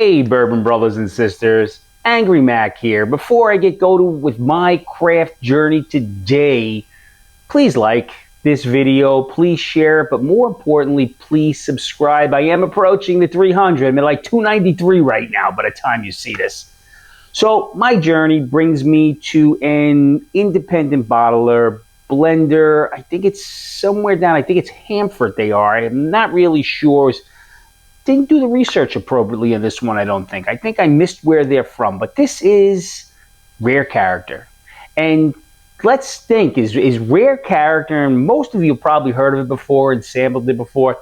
Hey, Bourbon brothers and sisters, Angry Mac here. Before I get going with my craft journey today, please like this video, please share it, but more importantly, please subscribe. I am approaching the 300. I'm at like 293 right now by the time you see this. So my journey brings me to an independent bottler, blender. I think it's somewhere down, I think it's Hanford they are. I'm not really sure. Didn't do the research appropriately in this one, I don't think. I think I missed where they're from. But this is Rare Character. And let's think, is Rare Character, and most of you have probably heard of it before and sampled it before,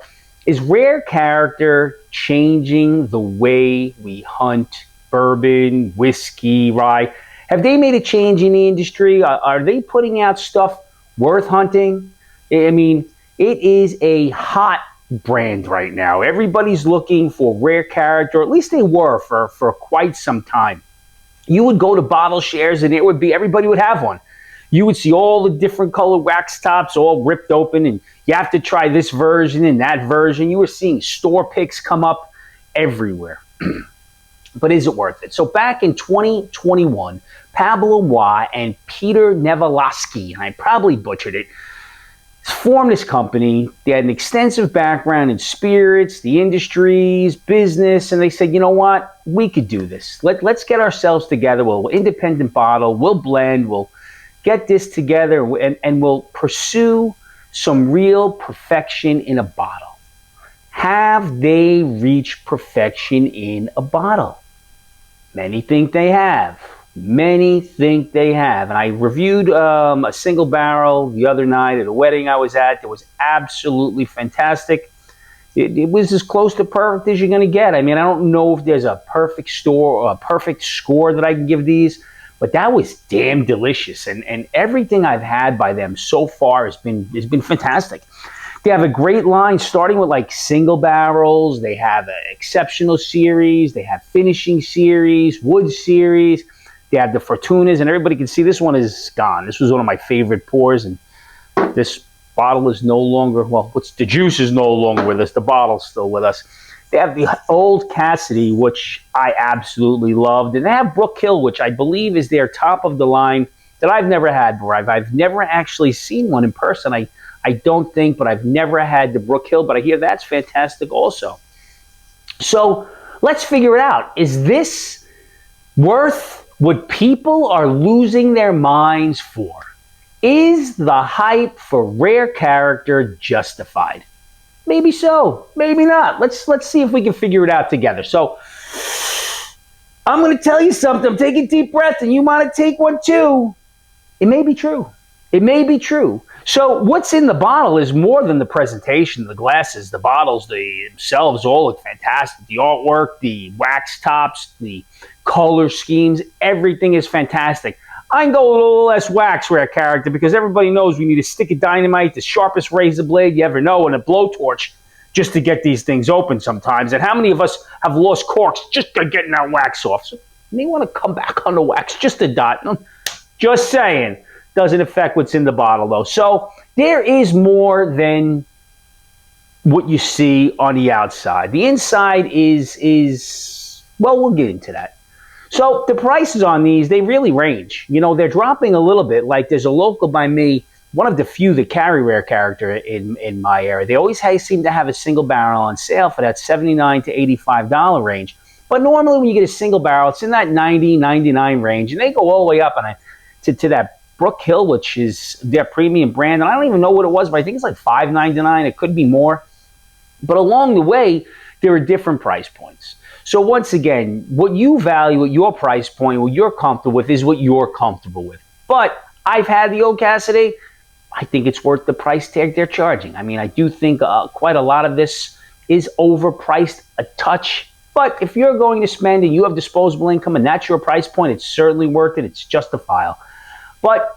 is Rare Character changing the way we hunt bourbon, whiskey, rye? Have they made a change in the industry? Are they putting out stuff worth hunting? I mean, it is a hot brand right now. Everybody's looking for Rare Character, or at least they were for quite some time. You would go to bottle shares and it would be, everybody would have one. You would see all the different color wax tops all ripped open, and you have to try this version and that version. You were seeing store picks come up everywhere. But is it worth it? So back in 2021, Pablo Waugh and Peter Nevalaski, and I probably butchered it, formed this company. They had an extensive background in spirits, the industries, business, and they said, you know what, we could do this. Let's get ourselves together. We'll independent bottle, we'll blend, we'll get this together, and we'll pursue some real perfection in a bottle. Have they reached perfection in a bottle? Many think they have. Many think they have. And I reviewed a single barrel the other night at a wedding I was at. It was absolutely fantastic. It was as close to perfect as you're going to get. I mean, I don't know if there's a perfect score that I can give these, but that was damn delicious. And everything I've had by them so far has been fantastic. They have a great line starting with like single barrels. They have an exceptional series. They have finishing series, wood series. They have the Fortunas, and everybody can see this one is gone. This was one of my favorite pours, and this bottle is no longer, well, the juice is no longer with us. The bottle's still with us. They have the Old Cassidy, which I absolutely loved, and they have Brook Hill, which I believe is their top of the line that I've never had. I've never actually seen one in person. I don't think, but I've never had the Brook Hill, but I hear that's fantastic also. So let's figure it out. Is this worth what people are losing their minds for? Is the hype for Rare Character justified? Maybe so, maybe not. Let's see if we can figure it out together. So I'm going to tell you something. Take a deep breath, and you want to take one too. It may be true. It may be true. So what's in the bottle is more than the presentation, the glasses, the bottles, themselves all look fantastic. The artwork, the wax tops, the color schemes, everything is fantastic. I can go a little less wax, Rare Character, because everybody knows we need a stick of dynamite, the sharpest razor blade you ever know, and a blowtorch just to get these things open sometimes. And how many of us have lost corks just to getting that wax off? So you may want to come back on the wax just a dot. Just saying. Doesn't affect what's in the bottle, though. So there is more than what you see on the outside. The inside is well, we'll get into that. So the prices on these, they really range. You know, they're dropping a little bit. Like there's a local by me, one of the few that carry Rare Character in my area. They always seem to have a single barrel on sale for that $79 to $85 range. But normally when you get a single barrel, it's in that $90, $99 range. And they go all the way up to that Brook Hill, which is their premium brand. And I don't even know what it was, but I think it's like $5.99. It could be more. But along the way, there are different price points. So once again, what you value at your price point, what you're comfortable with, is what you're comfortable with. But I've had the Old Cassidy. I think it's worth the price tag they're charging. I mean, I do think quite a lot of this is overpriced a touch. But if you're going to spend and you have disposable income and that's your price point, it's certainly worth it. It's justifiable. But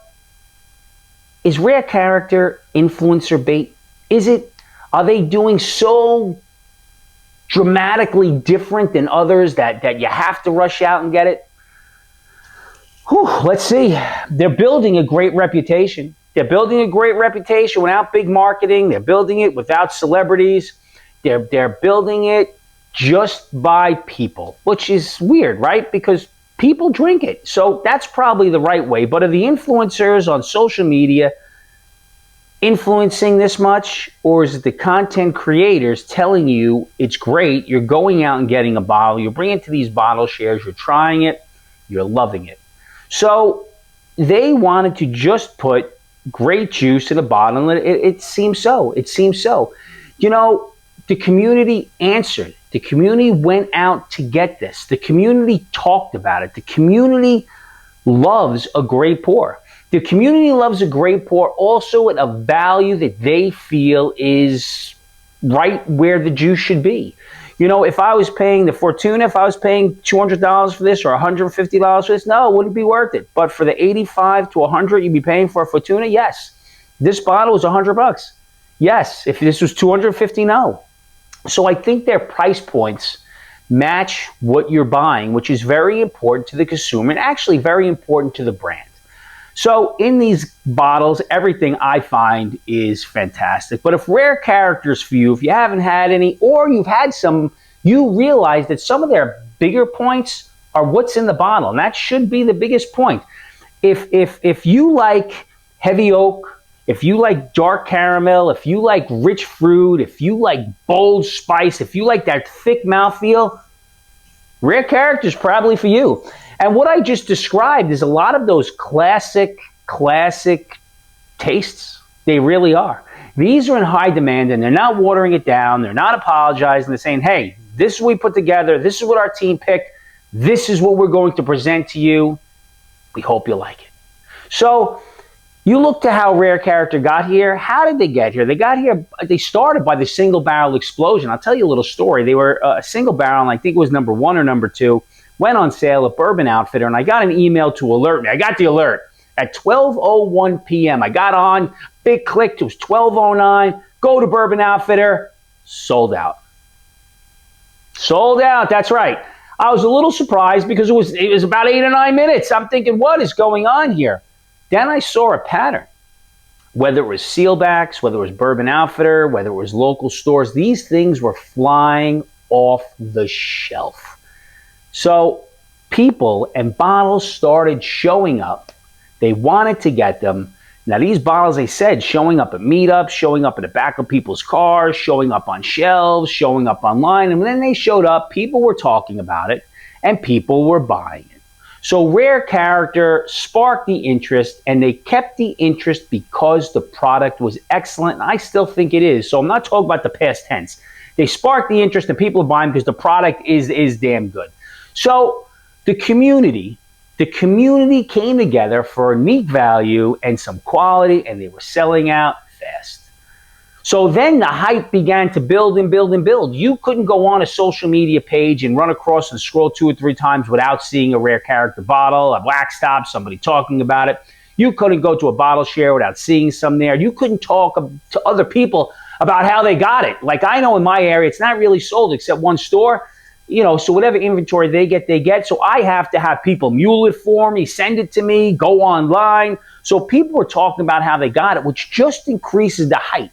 is Rare Character influencer bait? Is it? Are they doing so dramatically different than others that you have to rush out and get it? Whew, let's see. They're building a great reputation. They're building a great reputation without big marketing. They're building it without celebrities. They're building it just by people, which is weird, right? Because people drink it. So that's probably the right way. But are the influencers on social media influencing this much? Or is it the content creators telling you it's great, you're going out and getting a bottle, you're bringing it to these bottle shares, you're trying it, you're loving it. So they wanted to just put great juice in a bottle, and it seems so. It seems so. You know, the community answered. The community went out to get this. The community talked about it. The community loves a great pour. The community loves a great pour also at a value that they feel is right where the juice should be. You know, if I was paying the Fortuna, if I was paying $200 for this or $150 for this, no, it wouldn't be worth it. But for the 85 to 100 you'd be paying for a Fortuna, yes. This bottle was $100. Yes. If this was 250, no. So I think their price points match what you're buying, which is very important to the consumer and actually very important to the brand. So in these bottles, everything I find is fantastic. But if rare characters for you, if you haven't had any, or you've had some, you realize that some of their bigger points are what's in the bottle. And that should be the biggest point. If you like heavy oak, if you like dark caramel, if you like rich fruit, if you like bold spice, if you like that thick mouthfeel, rare characters probably for you. And what I just described is a lot of those classic tastes. They really are. These are in high demand, and they're not watering it down. They're not apologizing. They're saying, hey, this is what we put together. This is what our team picked. This is what we're going to present to you. We hope you like it. So you look to how Rare Character got here. How did they get here? They got here, they started by the single barrel explosion. I'll tell you a little story. They were a single barrel, and I think it was number 1 or number 2. Went on sale at Bourbon Outfitter, and I got an email to alert me. I got the alert at 12:01 p.m. I got on, big click, it was 12:09, go to Bourbon Outfitter, sold out. Sold out, that's right. I was a little surprised because it was about 8 or 9 minutes. I'm thinking, what is going on here? Then I saw a pattern. Whether it was sealbacks, whether it was Bourbon Outfitter, whether it was local stores, these things were flying off the shelf. So people and bottles started showing up. They wanted to get them. Now these bottles, they said, showing up at meetups, showing up in the back of people's cars, showing up on shelves, showing up online. And when they showed up, people were talking about it and people were buying it. So Rare Character sparked the interest, and they kept the interest because the product was excellent. And I still think it is. So I'm not talking about the past tense. They sparked the interest and people are buying because the product is damn good. So the community came together for a neat value and some quality, and they were selling out fast. So then the hype began to build and build and build. You couldn't go on a social media page and run across and scroll 2 or 3 times without seeing a Rare Character bottle, a wax top, somebody talking about it. You couldn't go to a bottle share without seeing some there. You couldn't talk to other people about how they got it. Like I know in my area, it's not really sold except one store. You know, so whatever inventory they get. So I have to have people mule it for me, send it to me, go online. So people were talking about how they got it, which just increases the hype,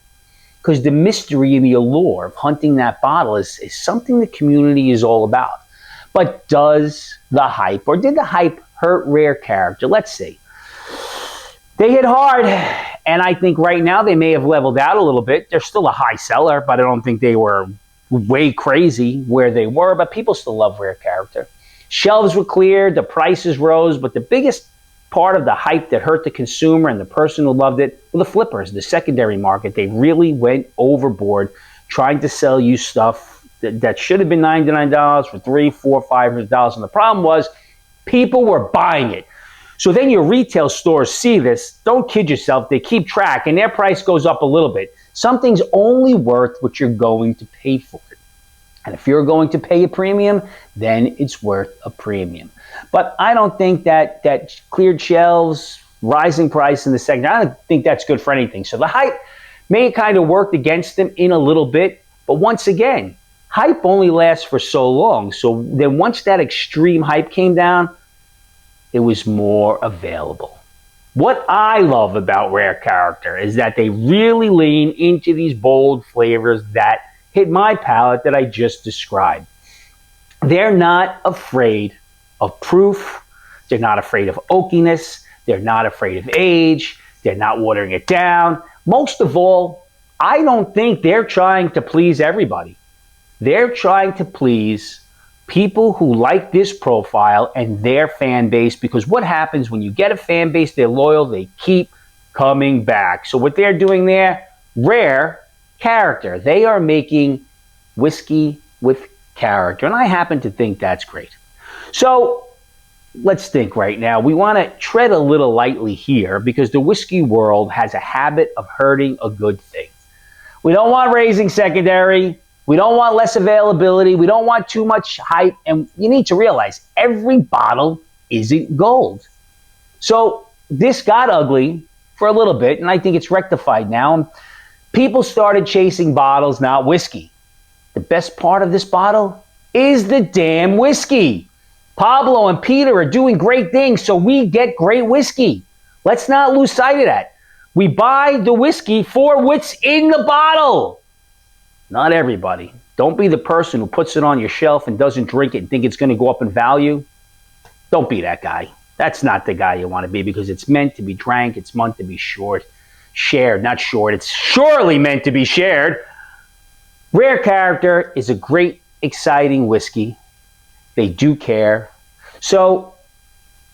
because the mystery and the allure of hunting that bottle is something the community is all about. But does the hype, or did the hype hurt Rare Character? Let's see. They hit hard, and I think right now they may have leveled out a little bit. They're still a high seller, but I don't think they were way crazy where they were, but people still love Rare Character. Shelves were cleared, the prices rose, but the biggest part of the hype that hurt the consumer and the person who loved it were the flippers, the secondary market. They really went overboard trying to sell you stuff that should have been $99 for $300, $400, $500. And the problem was people were buying it. So then your retail stores see this. Don't kid yourself. They keep track, and their price goes up a little bit. Something's only worth what you're going to pay for it. And if you're going to pay a premium, then it's worth a premium. But I don't think that cleared shelves, rising price in the sector, I don't think that's good for anything. So the hype may have kind of worked against them in a little bit. But once again, hype only lasts for so long. So then once that extreme hype came down, it was more available. What I love about Rare Character is that they really lean into these bold flavors that hit my palate that I just described. They're not afraid of proof. They're not afraid of oakiness. They're not afraid of age. They're not watering it down. Most of all, I don't think they're trying to please everybody. They're trying to please people who like this profile and their fan base, because what happens when you get a fan base, they're loyal, they keep coming back. So what they're doing there, rare character. They are making whiskey with character, and I happen to think that's great. So let's think right now. We want to tread a little lightly here because the whiskey world has a habit of hurting a good thing. We don't want raising secondary. We don't want less availability. We don't want too much hype. And you need to realize every bottle isn't gold. So this got ugly for a little bit, and I think it's rectified now. People started chasing bottles, not whiskey. The best part of this bottle is the damn whiskey. Pablo and Peter are doing great things, so we get great whiskey. Let's not lose sight of that. We buy the whiskey for what's in the bottle. Not everybody. Don't be the person who puts it on your shelf and doesn't drink it and think it's going to go up in value. Don't be that guy. That's not the guy you want to be, because it's meant to be drank. It's meant to be shared, not short. It's surely meant to be shared. Rare Character is a great, exciting whiskey. They do care. So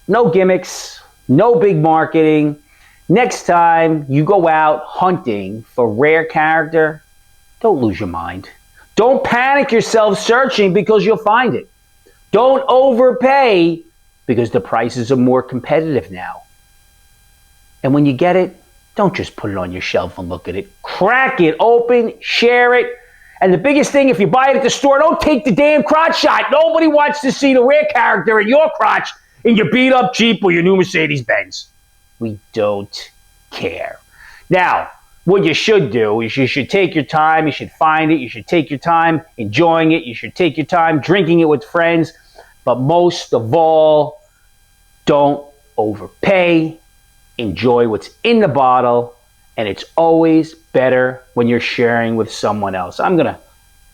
no gimmicks, no big marketing. Next time you go out hunting for Rare Character, don't lose your mind. Don't panic yourself searching, because you'll find it. Don't overpay, because the prices are more competitive now. And when you get it, don't just put it on your shelf and look at it. Crack it open, share it. And the biggest thing, if you buy it at the store, don't take the damn crotch shot. Nobody wants to see the Rare Character in your crotch in your beat up Jeep or your new Mercedes-Benz. We don't care. Now, what you should do is you should take your time. You should find it. You should take your time enjoying it. You should take your time drinking it with friends. But most of all, don't overpay. Enjoy what's in the bottle. And it's always better when you're sharing with someone else. I'm going to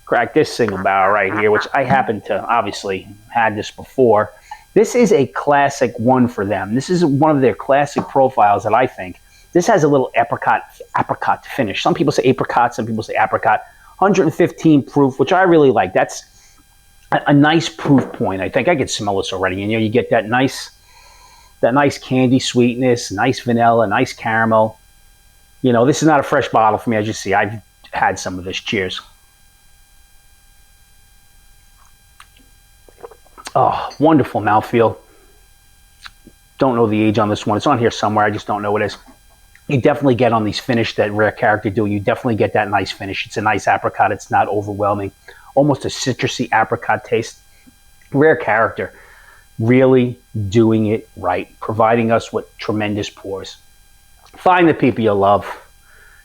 crack this single barrel right here, which I happen to obviously had this before. This is a classic one for them. This is one of their classic profiles that I think. This has a little apricot finish. Some people say apricot, some people say apricot. 115 proof, which I really like. That's a nice proof point. I think I can smell this already. And, you get that nice candy sweetness, nice vanilla, nice caramel. This is not a fresh bottle for me, as you see. I've had some of this. Cheers. Oh, wonderful mouthfeel. Don't know the age on this one. It's on here somewhere. I just don't know what it is. You definitely get on these finish that Rare Character do. You definitely get that nice finish. It's a nice apricot. It's not overwhelming. Almost a citrusy apricot taste. Rare Character really doing it right, providing us with tremendous pours. Find the people you love.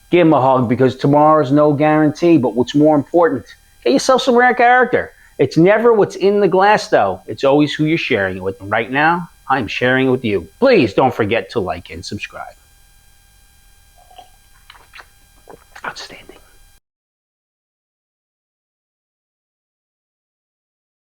Give them a hug, because tomorrow's no guarantee. But what's more important, get yourself some Rare Character. It's never what's in the glass, though. It's always who you're sharing it with. And right now, I'm sharing it with you. Please don't forget to like and subscribe. Outstanding.